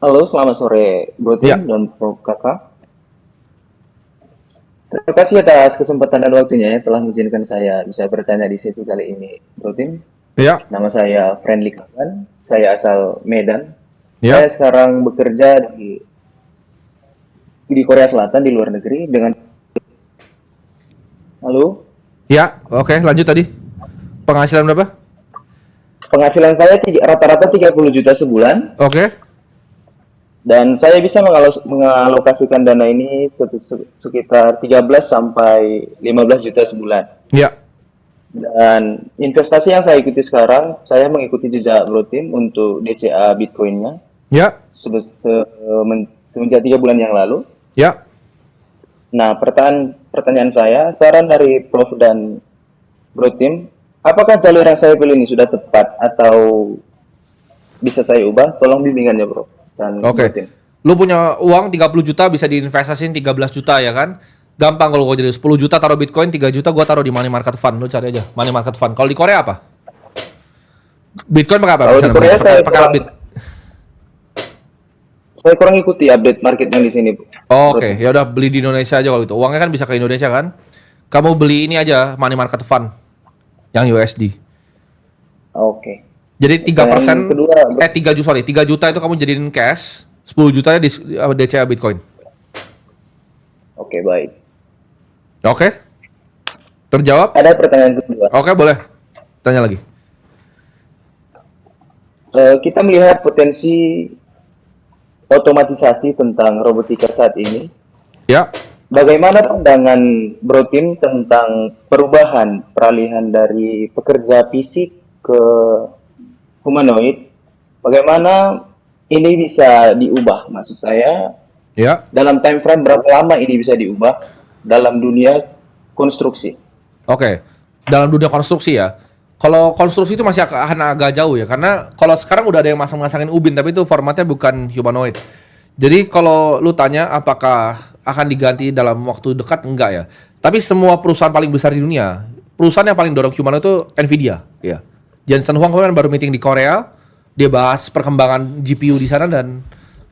Halo, selamat sore, Bro Tim Ya, dan Prof. Kakak. Terima kasih atas kesempatan dan waktunya ya telah mengizinkan saya bisa bertanya di sesi kali ini, Bro Tim. ya, Nama saya Friendly Kawan, saya asal Medan. Saya ya, sekarang bekerja di Korea Selatan di luar negeri dengan halo, ya. Oke, lanjut tadi. Penghasilan berapa? penghasilan saya rata-rata 30 juta sebulan Oke, dan saya bisa mengalokasikan dana ini sekitar 13 sampai 15 juta sebulan. ya, Dan investasi yang saya ikuti sekarang, saya mengikuti jejak Brotim untuk DCA Bitcoin-nya ya, semenjak 3 bulan yang lalu. ya. Nah, pertanyaan saya, saran dari Prof dan Brotim, apakah jalur yang saya pilih ini sudah tepat atau bisa saya ubah? Tolong bimbingannya, Prof dan Oke. Brotim. Lu punya uang 30 juta bisa diinvestasiin 13 juta ya kan? Gampang kalau gua jadi 10 juta taruh Bitcoin, 3 juta gua taruh di money market fund. Lu cari aja money market fund. Kalau di Korea apa? Bitcoin pakai apa Kalau di misalnya beli? Korea Pakai pakai Upbit. saya kurang ikuti update market yang di sini, Oke, Brotim. ya udah beli di Indonesia aja kalau gitu. Uangnya kan bisa ke Indonesia kan? Kamu beli ini aja money market fund yang USD. Oke. Jadi tiga Pertanyaan persen kedua, 3 juta, sorry, 3 juta itu kamu jadiin cash, 10 jutanya di DCA Bitcoin. oke baik. Oke? Terjawab? Ada pertanyaan kedua. Oke, boleh. Tanya lagi. Kita melihat potensi otomatisasi tentang robotika saat ini. Ya. Bagaimana pandangan Bro Tim tentang perubahan peralihan dari pekerja fisik ke humanoid? Bagaimana ini bisa diubah? Maksud saya, Ya. dalam time frame berapa lama ini bisa diubah dalam dunia konstruksi? Oke. Dalam dunia konstruksi ya. Kalau konstruksi itu masih akan agak jauh ya, karena kalau sekarang udah ada yang masang-masangin ubin, tapi itu formatnya bukan humanoid. Jadi kalau lu tanya apakah akan diganti dalam waktu dekat, enggak ya. Tapi semua perusahaan paling besar di dunia, perusahaan yang paling dorong humanoid itu Nvidia, ya. Jensen Huang kemarin baru meeting di Korea, dia bahas perkembangan GPU di sana dan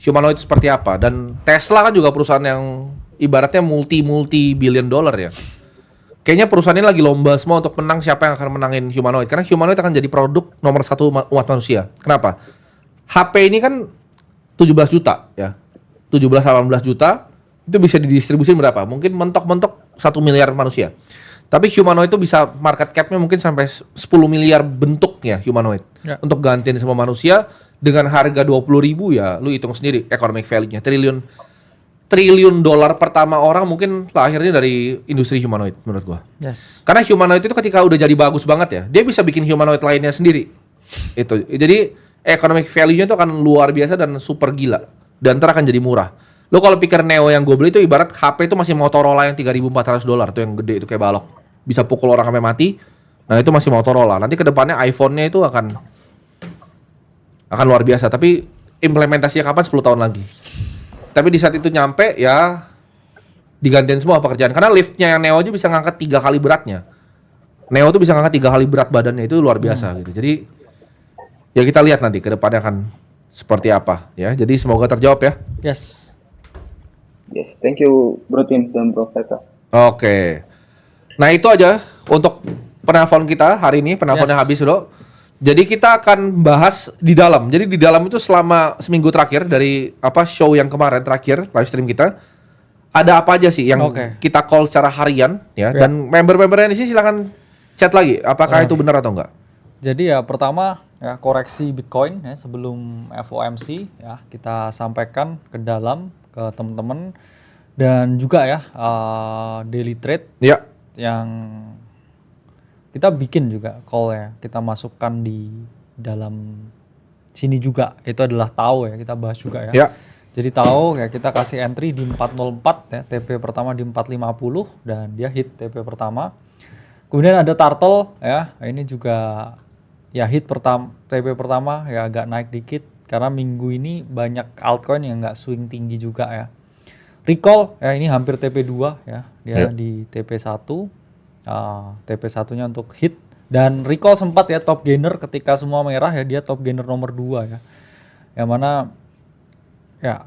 humanoid seperti apa. Dan Tesla kan juga perusahaan yang ibaratnya multi billion dollar ya. Kayaknya perusahaan ini lagi lomba semua untuk menang siapa yang akan menangin humanoid. Karena humanoid akan jadi produk nomor satu umat manusia. Kenapa? HP ini kan 17 juta ya. 17-18 juta itu bisa didistribusin berapa? Mungkin mentok-mentok 1 miliar manusia. Tapi humanoid itu bisa market cap-nya mungkin sampai 10 miliar bentuknya humanoid. Ya. Untuk gantiin semua manusia dengan harga 20 ribu ya lu hitung sendiri economic value-nya. Triliun dolar pertama orang mungkin lahirnya dari industri humanoid menurut gua. Yes. Karena humanoid itu ketika udah jadi bagus banget ya, dia bisa bikin humanoid lainnya sendiri. Itu. Jadi economic value-nya itu akan luar biasa dan super gila. Dan ntar akan jadi murah. Lo kalau pikir Neo yang gue beli itu ibarat HP itu masih Motorola yang $3.400 tuh yang gede itu kayak balok. Bisa pukul orang sampai mati. Nah, itu masih Motorola. Nanti kedepannya iPhone-nya itu akan luar biasa, tapi implementasinya kapan 10 tahun lagi. Tapi di saat itu nyampe ya digantiin semua pekerjaan karena liftnya yang Neo aja bisa ngangkat 3 kali beratnya. Neo tuh bisa ngangkat 3 kali berat badannya, itu luar biasa gitu. Jadi ya kita lihat nanti ke depannya akan seperti apa ya. Jadi semoga terjawab ya. Yes. Yes, thank you Bro Tim dan Prof. Eka. Oke. Nah, itu aja untuk penelpon kita hari ini. Penelponnya Yes. habis dulu. Jadi kita akan bahas di dalam. Jadi di dalam itu selama seminggu terakhir dari show yang kemarin terakhir live stream kita ada apa aja sih yang Oke. kita call secara harian ya, Ya. dan member-member yang di sini silakan chat lagi apakah itu benar atau enggak. Jadi ya pertama ya koreksi Bitcoin ya sebelum FOMC ya kita sampaikan ke dalam ke teman-teman dan juga ya daily trade Ya. yang kita bikin juga call ya kita masukkan di dalam sini juga itu adalah tahu ya kita bahas juga ya. Ya. Jadi tahu ya kita kasih entry di 404 ya TP pertama di 450 dan dia hit TP pertama. Kemudian ada turtle ya ini juga ya hit pertama TP pertama ya agak naik dikit karena minggu ini banyak altcoin yang nggak swing tinggi juga ya. Recall ya ini hampir TP2 ya dia di TP1 TP1-nya untuk hit dan recall sempat ya top gainer ketika semua merah ya dia top gainer nomor 2 ya. Yang mana ya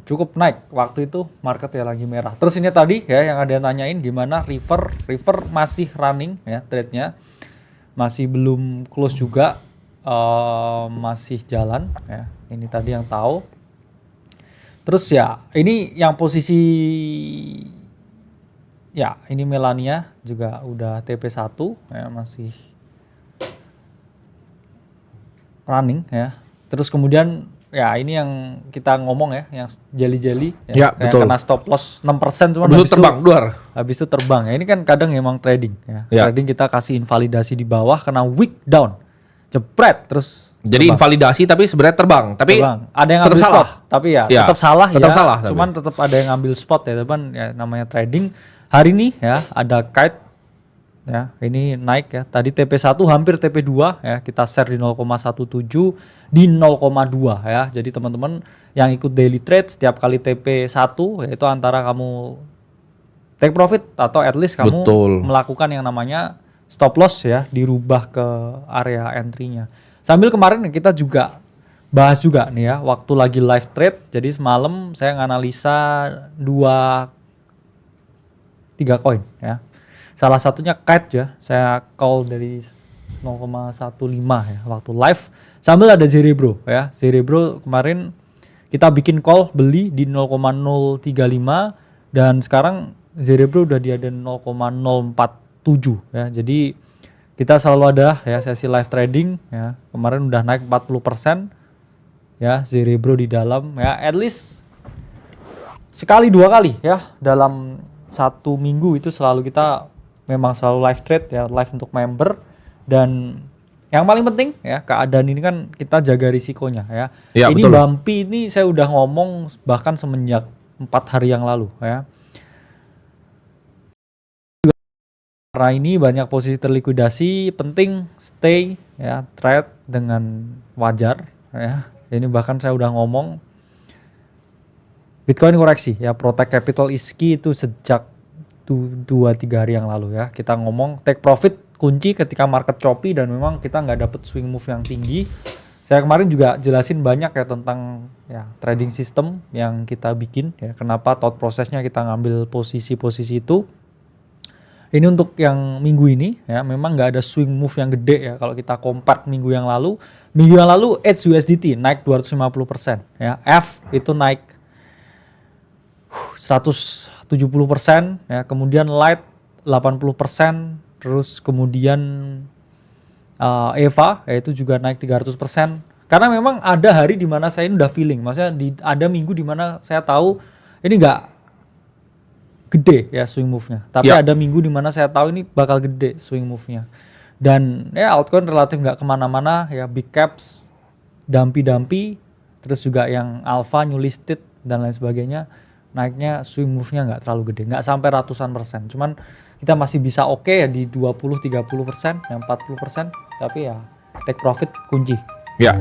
cukup naik waktu itu market ya lagi merah. Terus ini tadi ya yang ada yang tanyain gimana River masih running ya trade-nya, masih belum close juga, masih jalan ya. Ini tadi yang tahu. Terus ya ini yang posisi ya ini Melania juga udah TP1 ya, masih running ya. Terus kemudian ya ini yang kita ngomong ya, yang jelly Ya, yang betul. kena stop loss 6% cuman Habis itu terbang, duar. habis itu terbang ya. Ini kan kadang emang trading ya. Ya. Trading kita kasih invalidasi di bawah kena wick down. Jepret terus Jadi terbang. invalidasi tapi sebenarnya terbang. Tapi Terbang. Ada yang tetap ngambil salah. spot, tapi ya Ya, tetap salah tetap ya. salah tapi. Cuman tetap ada yang ngambil spot ya, teman ya, namanya trading. Hari ini ya ada kite ya, ini naik ya. Tadi TP1 hampir TP2 ya, kita share di 0,17 di 0,2 ya. Jadi teman-teman yang ikut daily trade setiap kali TP1 yaitu antara kamu take profit atau at least kamu Betul. melakukan yang namanya stop loss ya, dirubah ke area entry-nya. Sambil kemarin kita juga bahas juga nih ya, waktu lagi live trade. Jadi semalam saya nganalisa 3 koin ya. Salah satunya kite ya, saya call dari 0,15 ya waktu live. Sambil ada Zerebro ya. Zerebro kemarin kita bikin call beli di 0,035 dan sekarang Zerebro udah di ada 0,047 ya. Jadi kita selalu ada ya sesi live trading ya. Kemarin udah naik 40% ya Zerebro di dalam ya, at least sekali 2 kali ya dalam 1 minggu itu selalu kita memang selalu live trade ya, live untuk member. Dan yang paling penting ya, keadaan ini kan kita jaga risikonya ya. Ya, Ini betul. bumpy ini saya udah ngomong bahkan semenjak 4 hari yang lalu ya. Karena ini banyak posisi terlikuidasi, penting stay ya, trade dengan wajar ya. Ini bahkan saya udah ngomong Bitcoin koreksi ya, protect capital is key itu sejak 2-3 hari yang lalu ya. Kita ngomong take profit kunci ketika market choppy dan memang kita nggak dapet swing move yang tinggi. Saya kemarin juga jelasin banyak ya tentang ya trading system yang kita bikin ya, kenapa thought prosesnya kita ngambil posisi-posisi itu. Ini untuk yang minggu ini ya, memang nggak ada swing move yang gede ya. Kalau kita compare minggu yang lalu Edge USDT naik 250% ya, F itu naik 170% ya, kemudian Light 80%, terus kemudian EVA yaitu juga naik 300%. Karena memang ada hari di mana saya ini udah feeling, maksudnya ada minggu di mana saya tahu ini nggak gede ya swing move-nya. Tapi Ya. ada minggu di mana saya tahu ini bakal gede swing move-nya. Dan ya altcoin relatif nggak kemana-mana ya, big caps, dampi, terus juga yang alpha, new listed dan lain sebagainya, naiknya swing move-nya nggak terlalu gede, nggak sampai ratusan persen. Cuman kita masih bisa oke ya di 20-30%, yang 40%, tapi ya take profit kunci. Ya.